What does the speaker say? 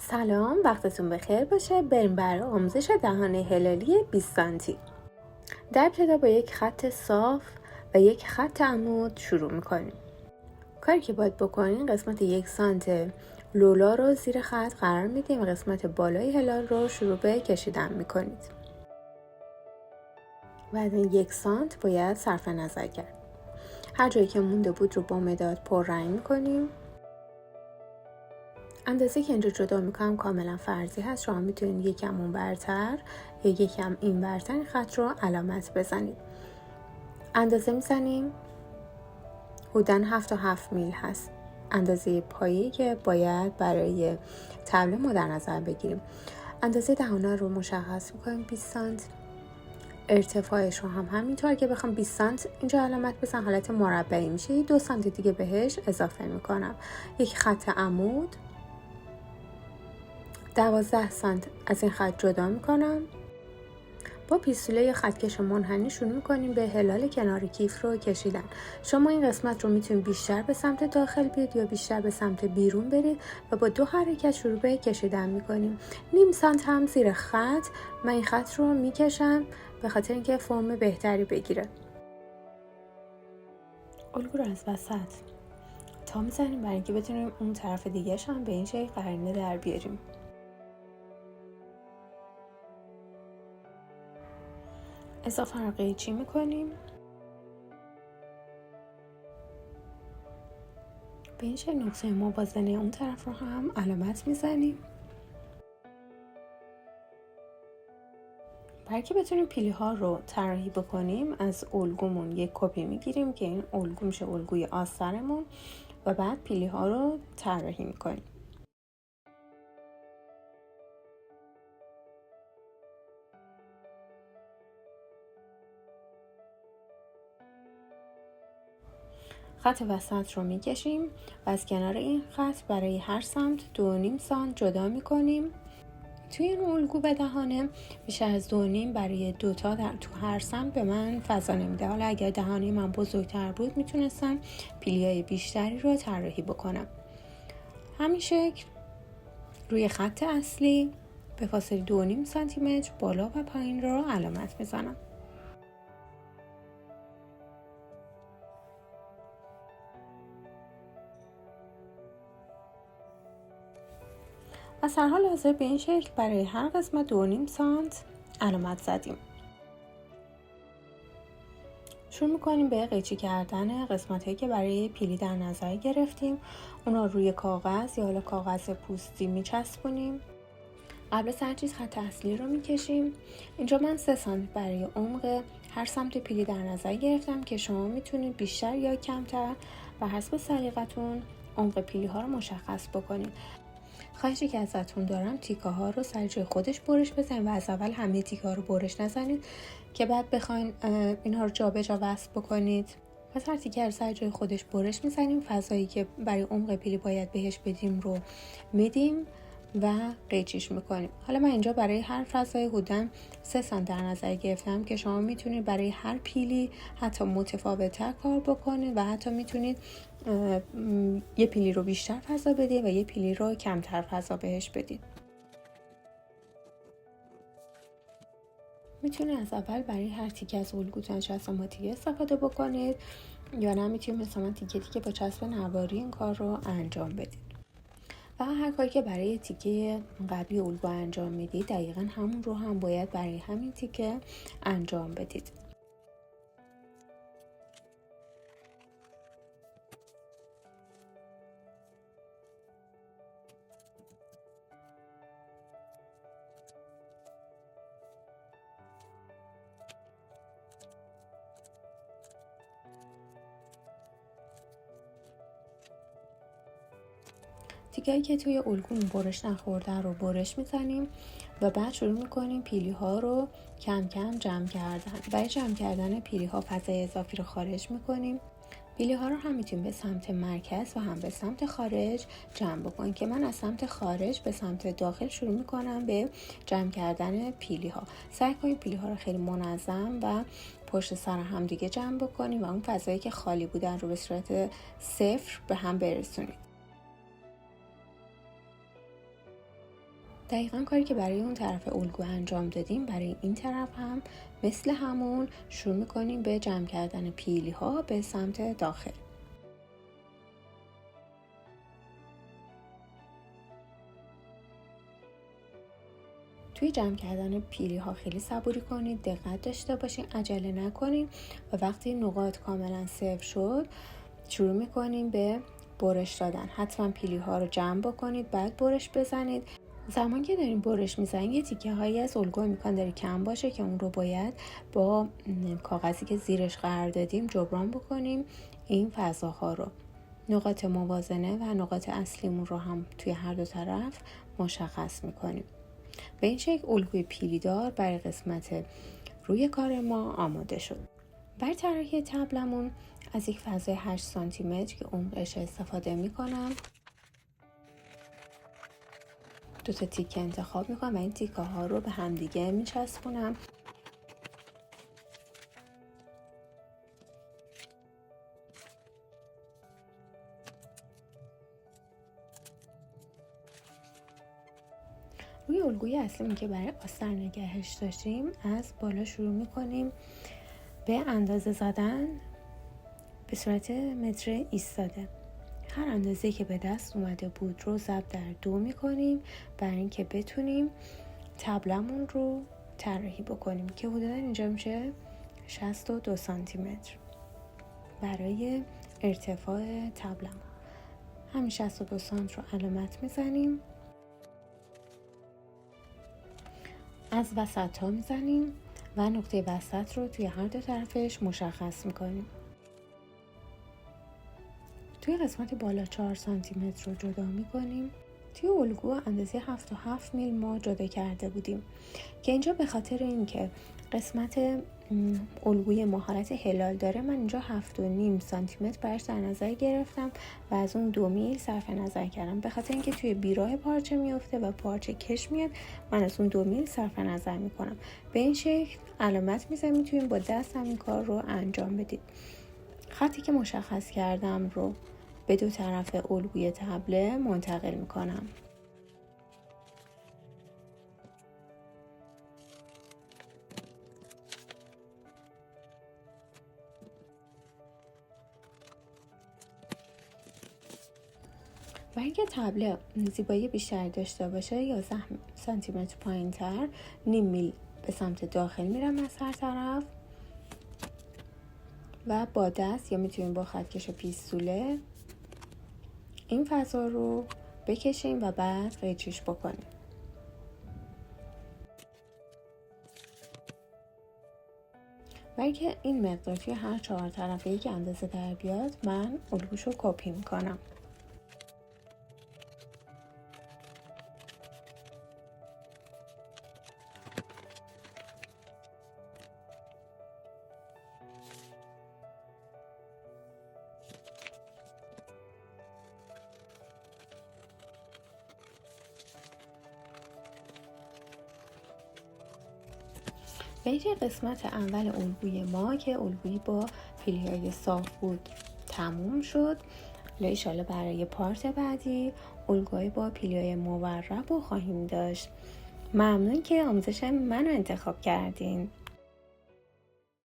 سلام، وقتتون بخیر باشه. بریم برای آموزش دهان هلالی 20 سانتی. در ابتدا با یک خط صاف و یک خط عمود شروع میکنیم. کاری که باید بکنیم قسمت 1 سانت لولا رو زیر خط قرار میدیم و قسمت بالای هلال رو شروع به کشیدن میکنید. بعد 1 سانت باید صرف نظر کرد. هر جایی که مونده بود رو با مداد پررنگ میکنیم. اندازه که اینجا جدا میکنم کاملا فرضی هست. شما میتونید یکم اون برتر یا یکم این برتر این خط رو علامت بزنید. اندازه میزنیم. حدوداً 7 تا 7 میل هست. اندازه پایی که باید برای طبله ما در نظر بگیریم. اندازه دهانه رو مشخص میکنیم 20 سانت. ارتفاعش رو هم همینطور که بخوام 20 سانت اینجا علامت بزن حالت مربعی میشه. 2 سانت دیگه بهش اضافه میکنم. یک خط عمود 12 سانت از این خط جدا میکنم. با پیستوله خطکش منحنی شروع میکنیم به هلال کنار کیف رو کشیدن. شما این قسمت رو میتونید بیشتر به سمت داخل بیاد یا بیشتر به سمت بیرون برید و با 2 حرکت شروع به کشیدن میکنیم. نیم سانت هم زیر خط من این خط رو میکشم به خاطر اینکه فرم بهتری بگیره. الگو رو از وسط تا میزنیم برای اینکه بتونیم اون طرف دیگه‌ش هم به این شکل قرینه در بیاریم. اضافه رو قیچی میکنیم. به این شکل نقطه موازنه اون طرف رو هم علامت میزنیم. برای که بتونیم پیلی ها رو طراحی بکنیم از الگومون یک کپی میگیریم که این الگو میشه الگوی آسترمون و بعد پیلی ها رو طراحی میکنیم. خط وسط رو میکشیم و از کنار این خط برای هر سمت 2.5 سانت جدا میکنیم. توی این الگو به دهانه بیشتر از 2.5 برای 2 تا تو هر سمت به من فضا نمیده. حالا اگر دهانه من بزرگتر بود میتونستم پیلیای بیشتری رو طراحی بکنم. همین شکل روی خط اصلی به فاصله 2.5 سانتی متر بالا و پایین رو علامت میزنم. از هر حال حاضر به این شکل برای هر قسمت 2.5 سانت علامت زدیم. شروع میکنیم به قیچی کردن قسمت هایی که برای پیلی در نظر گرفتیم. اونا روی کاغذ یا حالا کاغذ پوستی میچسبونیم. قبل از هر چیز خط اصلی رو میکشیم. اینجا من 3 سانت برای عمق هر سمت پیلی در نظر گرفتم که شما میتونید بیشتر یا کمتر و حسب سلیقتون عمق پیلی ها رو مشخص بکنید. خواهشی که ازتون دارم تیکه ها رو سر جای خودش برش بزنید و از اول همه تیکه ها رو برش نزنید که بعد بخواین اینها رو جابجا وصل بکنید. پس هر تیکه رو سر جای خودش برش میزنیم. فضایی که برای عمق پیلی باید بهش بدیم رو میدیم و قیچیش میکنیم. حالا من اینجا برای هر فضای حدوداً 3 سانت در نظر گرفتم که شما میتونید برای هر پیلی حتی متفاوت‌تر کار بکنید و حتی میتونید یه پیلی رو بیشتر فضا بدید و یه پیلی رو کمتر فضا بهش بدید. میتونید از اول برای هر تیکه از الگوتون چسبماتیک استفاده بکنید یا نه میتونید مثلا تیکه تیکه با چسب نواری این کار رو انجام بدید. و هر کاری که برای تیکه قبلی الگو انجام میدید دقیقاً همون رو هم باید برای همین تیکه انجام بدید. تیکه‌ای که توی الگو برش نخورده رو برش میزنیم و بعد شروع میکنیم پیلی ها رو کم کم جمع کردن. برای جمع کردن پیلی ها فضای اضافی رو خارج میکنیم. پیلی ها رو هم میتونیم به سمت مرکز و هم به سمت خارج جمع بکنیم که من از سمت خارج به سمت داخل شروع میکنم به جمع کردن پیلی ها. سعی کنیم پیلی ها رو خیلی منظم و پشت سر هم دیگه جمع بکنیم و اون فضایی که خالی بودن رو به صورت صفر به هم برسونیم. دقیقا کاری که برای اون طرف الگو انجام دادیم برای این طرف هم مثل همون شروع میکنیم به جمع کردن پیلی ها به سمت داخل. توی جمع کردن پیلی ها خیلی صبوری کنید، دقت داشته باشین، عجله نکنین و وقتی نقاط کاملا صفر شد شروع میکنیم به برش دادن. حتما پیلی ها رو جمع بکنید بعد برش بزنید. زمان که داریم برش میزنیم یه تیکه هایی از الگو امکان داره کم باشه که اون رو باید با کاغذی که زیرش قرار دادیم جبران بکنیم. این فضاها رو، نقاط موازنه و نقاط اصلیمون رو هم توی هر دو طرف مشخص میکنیم. به این شکل الگوی پیلیدار برای قسمت روی کار ما آماده شد. برای طراحی تبلمون از یک فضای 8 سانتی متر که عمقش استفاده میکنم. 2 تا تیکه انتخاب میکنم و این تیکه ها رو به همدیگه میچسبونم. روی الگوی اصلی که برای آستر نگهش داشتیم از بالا شروع میکنیم به اندازه زدن به صورت متر ایستاده. هر اندازه‌ای که به دست اومده بود رو ضرب در 2 میکنیم برای اینکه بتونیم تبلمون رو طراحی بکنیم که حدودا اینجا میشه 62 سانتی متر برای ارتفاع تبلمون. همین 62 سانت رو علامت میزنیم، از وسط ها میزنیم و نقطه وسط رو توی هر دو طرفش مشخص میکنیم. توی قسمت بالا 4 سانتی متر رو جدا میکنیم. توی الگو اندازه 7 میل ما جدا کرده بودیم که اینجا به خاطر اینکه قسمت الگوی مهارت هلال داره من اینجا 7.5 سانتی متر برش در نظر گرفتم و از اون 2 میل صرف نظر کردم. به خاطر اینکه توی بیراه پارچه میفته و پارچه کش میاد من از اون 2 میل صرف نظر میکنم. به این شکل علامت میزنم، میتونید با دست همین کار رو انجام بدید. خطی که مشخص کردم رو به دو طرف الگوی تبله منتقل میکنم. و اینکه تبله زیبایی بیشتری داشته باشه 11 سانتی متر پایین تر نیم میل به سمت داخل میرم از هر طرف و با دست یا میتونیم با خطکش پیستوله این فضا رو بکشیم و بعد قیچیش بکنیم. برای که این مقدار توی هر 4 طرفه یک اندازه در بیاد من الگوشو کپی میکنم. به اینجا قسمت اول الگوی ما که الگویی با پیلی‌های صاف بود تموم شد. انشالله برای پارت بعدی الگوی با پیلی‌های مورب رو خواهیم داشت. ممنون که آموزش منو انتخاب کردین.